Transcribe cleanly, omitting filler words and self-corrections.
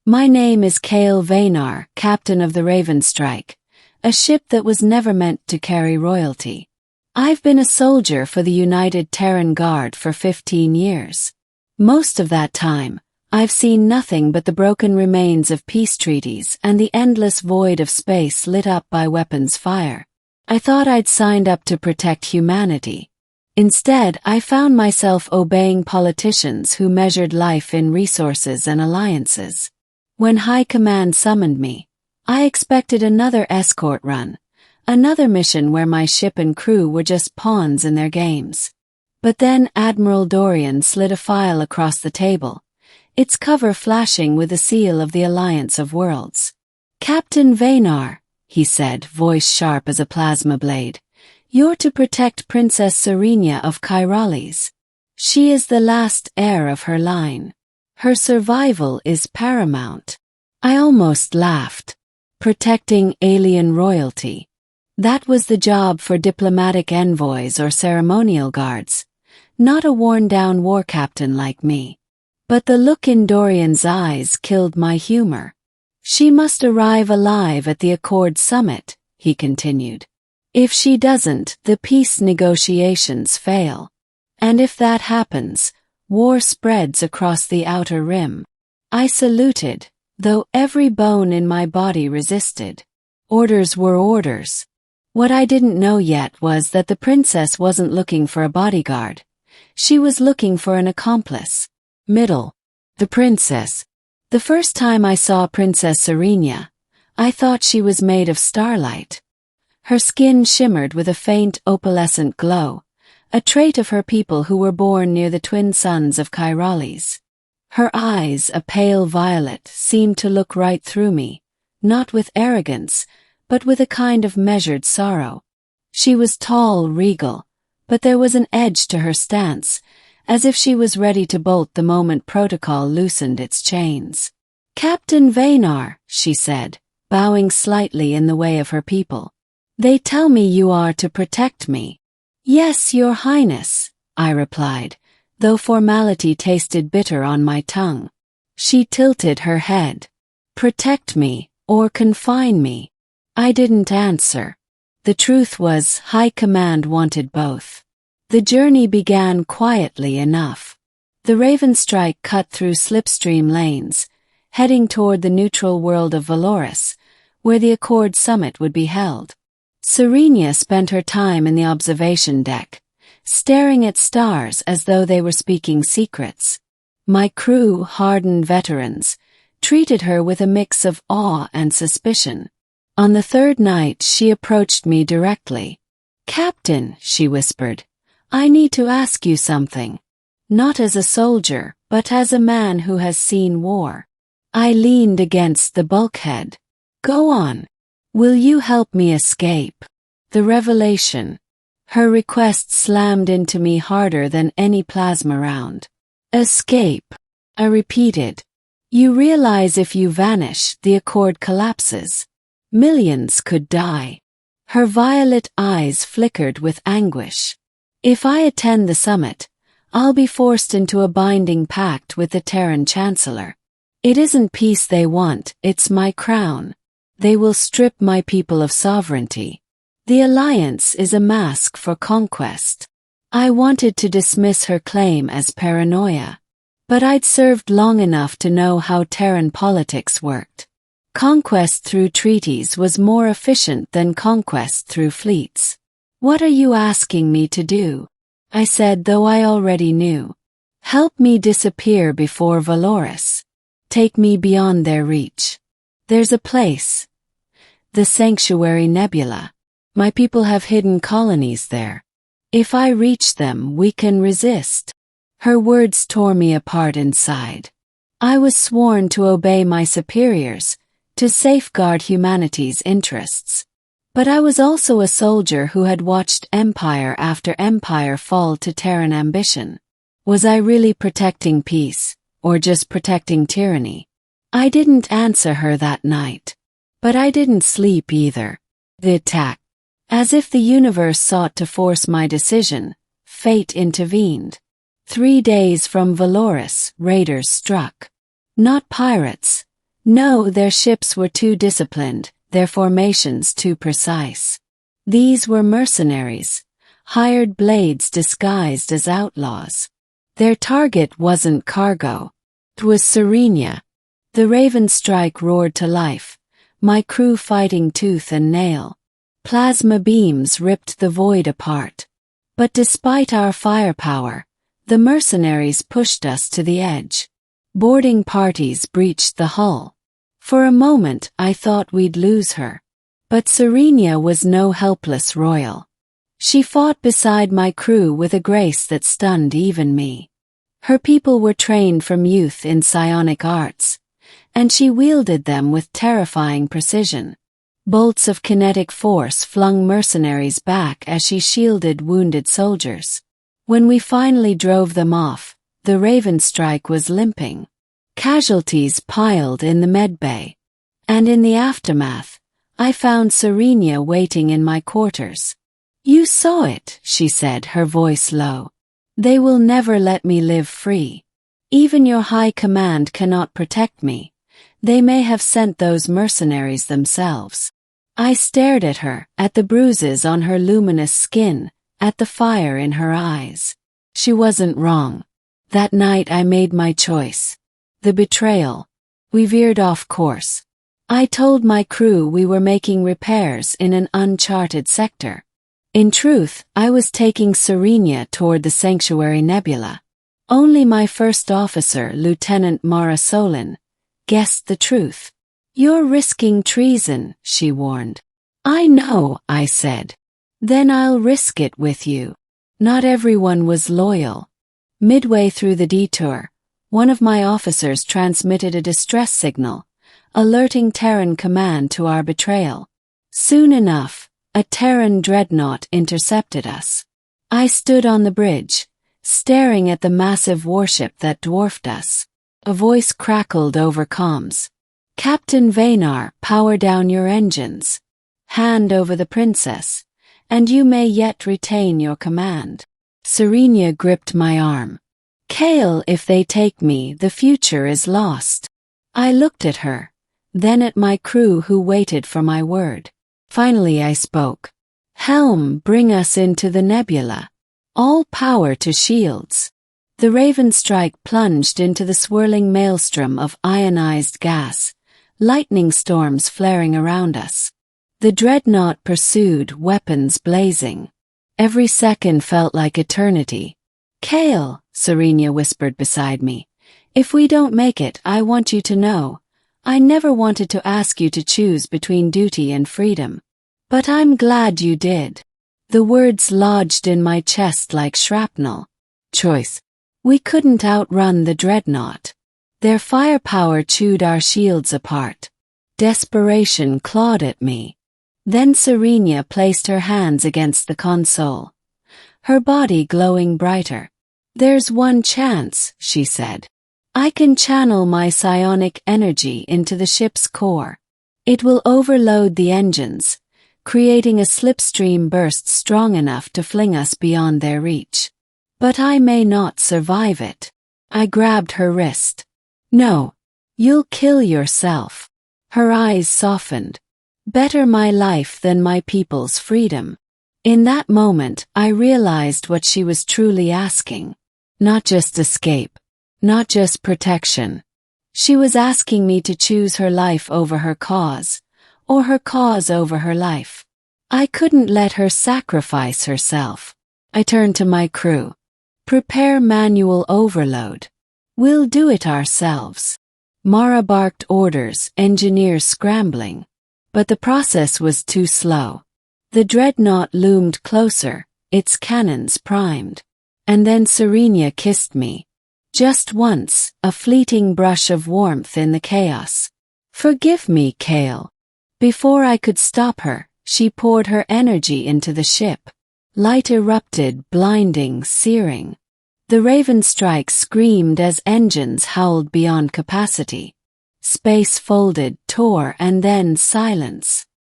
My name is Cale Vaynar, captain of the Ravenstrike, a ship that was never meant to carry royalty. I've been a soldier for the United Terran Guard for 15 years. Most of that time, I've seen nothing but the broken remains of peace treaties and the endless void of space lit up by weapons fire. I thought I'd signed up to protect humanity. Instead, I found myself obeying politicians who measured life in resources and alliances. When High Command summoned me, I expected another escort run, another mission where my ship and crew were just pawns in their games. But then Admiral Dorian slid a file across the table, its cover flashing with the seal of the Alliance of Worlds. "Captain Vaynar," he said, voice sharp as a plasma blade, "you're to protect Princess Serenia of Kyrales. She is the last heir of her line. Her survival is paramount." I almost laughed. Protecting alien royalty. That was the job for diplomatic envoys or ceremonial guards, not a worn-down war captain like me. But the look in Dorian's eyes killed my humor. "She must arrive alive at the Accord Summit," he continued. "If she doesn't, the peace negotiations fail. And if that happens, war spreads across the Outer Rim." I saluted, though every bone in my body resisted. Orders were orders. What I didn't know yet was that the princess wasn't looking for a bodyguard. She was looking for an accomplice. The princess. The first time I saw Princess Serenia, I thought she was made of starlight. Her skin shimmered with a faint opalescent glow, a trait of her people who were born near the twin suns of Kyrales. Her eyes, a pale violet, seemed to look right through me, not with arrogance, but with a kind of measured sorrow. She was tall, regal, but there was an edge to her stance, as if she was ready to bolt the moment protocol loosened its chains. "Captain Vaynar," she said, bowing slightly in the way of her people. "They tell me you are to protect me." "Yes, Your Highness," I replied, though formality tasted bitter on my tongue. She tilted her head. "Protect me, or confine me?" I didn't answer. The truth was, High Command wanted both. The journey began quietly enough. The Ravenstrike cut through slipstream lanes, heading toward the neutral world of Valoris, where the Accord Summit would be held. Serenia spent her time in the observation deck, staring at stars as though they were speaking secrets. My crew, hardened veterans, treated her with a mix of awe and suspicion. On the third night, she approached me directly. "Captain," she whispered, "I need to ask you something. Not as a soldier, but as a man who has seen war." I leaned against the bulkhead. "Go on. Will you help me escape?" The revelation. Her request slammed into me harder than any plasma round. "Escape," I repeated. "You realize if you vanish, the Accord collapses. Millions could die." Her violet eyes flickered with anguish. "If I attend the summit, I'll be forced into a binding pact with the Terran Chancellor. It isn't peace they want, it's my crown. They will strip my people of sovereignty. The alliance is a mask for conquest." I wanted to dismiss her claim as paranoia. But I'd served long enough to know how Terran politics worked. Conquest through treaties was more efficient than conquest through fleets. "What are you asking me to do?" I said, though I already knew. "Help me disappear before Valoris. Take me beyond their reach. There's a place. The Sanctuary Nebula. My people have hidden colonies there. If I reach them, we can resist." Her words tore me apart inside. I was sworn to obey my superiors, to safeguard humanity's interests. But I was also a soldier who had watched empire after empire fall to Terran ambition. Was I really protecting peace, or just protecting tyranny? I didn't answer her that night. But I didn't sleep either. The attack. As if the universe sought to force my decision, fate intervened. 3 days from Valoris, raiders struck. Not pirates, No, their ships were too disciplined, their formations too precise. These were mercenaries, hired blades disguised as outlaws. Their target wasn't cargo. It was Serenia. The Raven strike roared to life, my crew fighting tooth and nail. Plasma beams ripped the void apart. But despite our firepower, the mercenaries pushed us to the edge. Boarding parties breached the hull. For a moment I thought we'd lose her. But Serenia was no helpless royal. She fought beside my crew with a grace that stunned even me. Her people were trained from youth in psionic arts, and she wielded them with terrifying precision. Bolts of kinetic force flung mercenaries back as she shielded wounded soldiers. When we finally drove them off, the Raven strike was limping. Casualties piled in the medbay. And in the aftermath, I found Serenia waiting in my quarters. "You saw it," she said, her voice low. "They will never let me live free. Even your high command cannot protect me. They may have sent those mercenaries themselves." I stared at her, at the bruises on her luminous skin, at the fire in her eyes. She wasn't wrong. That night I made my choice. The betrayal. We veered off course. I told my crew we were making repairs in an uncharted sector. In truth, I was taking Serenia toward the Sanctuary Nebula. Only my first officer, Lieutenant Mara Solin, guessed the truth. "You're risking treason," she warned. "I know," I said. "Then I'll risk it with you." Not everyone was loyal. Midway through the detour, one of my officers transmitted a distress signal, alerting Terran command to our betrayal. Soon enough, a Terran dreadnought intercepted us. I stood on the bridge, staring at the massive warship that dwarfed us. A voice crackled over comms. "Captain Vaynar, power down your engines. Hand over the princess, and you may yet retain your command." Serenia gripped my arm. "Kale, if they take me, the future is lost." I looked at her, then at my crew who waited for my word. Finally I spoke. "Helm, bring us into the nebula. All power to shields." The Raven strike plunged into the swirling maelstrom of ionized gas, lightning storms flaring around us. The dreadnought pursued, weapons blazing. Every second felt like eternity. "Kale," Serenia whispered beside me, "if we don't make it, I want you to know, I never wanted to ask you to choose between duty and freedom. But I'm glad you did." The words lodged in my chest like shrapnel. Choice. We couldn't outrun the dreadnought. Their firepower chewed our shields apart. Desperation clawed at me. Then Serenia placed her hands against the console, her body glowing brighter. "There's one chance," she said. "I can channel my psionic energy into the ship's core. It will overload the engines, creating a slipstream burst strong enough to fling us beyond their reach. But I may not survive it." I grabbed her wrist. "No. You'll kill yourself." Her eyes softened. "Better my life than my people's freedom." In that moment, I realized what she was truly asking. Not just escape. Not just protection. She was asking me to choose her life over her cause, or her cause over her life. I couldn't let her sacrifice herself. I turned to my crew. "Prepare manual overload. We'll do it ourselves." Mara barked orders, engineers scrambling. But the process was too slow. The dreadnought loomed closer, its cannons primed. And then Serenia kissed me. Just once, a fleeting brush of warmth in the chaos. "Forgive me, Kale." Before I could stop her, she poured her energy into the ship. Light erupted, blinding, searing. The Raven strike screamed as engines howled beyond capacity. Space folded, tore, and then silence.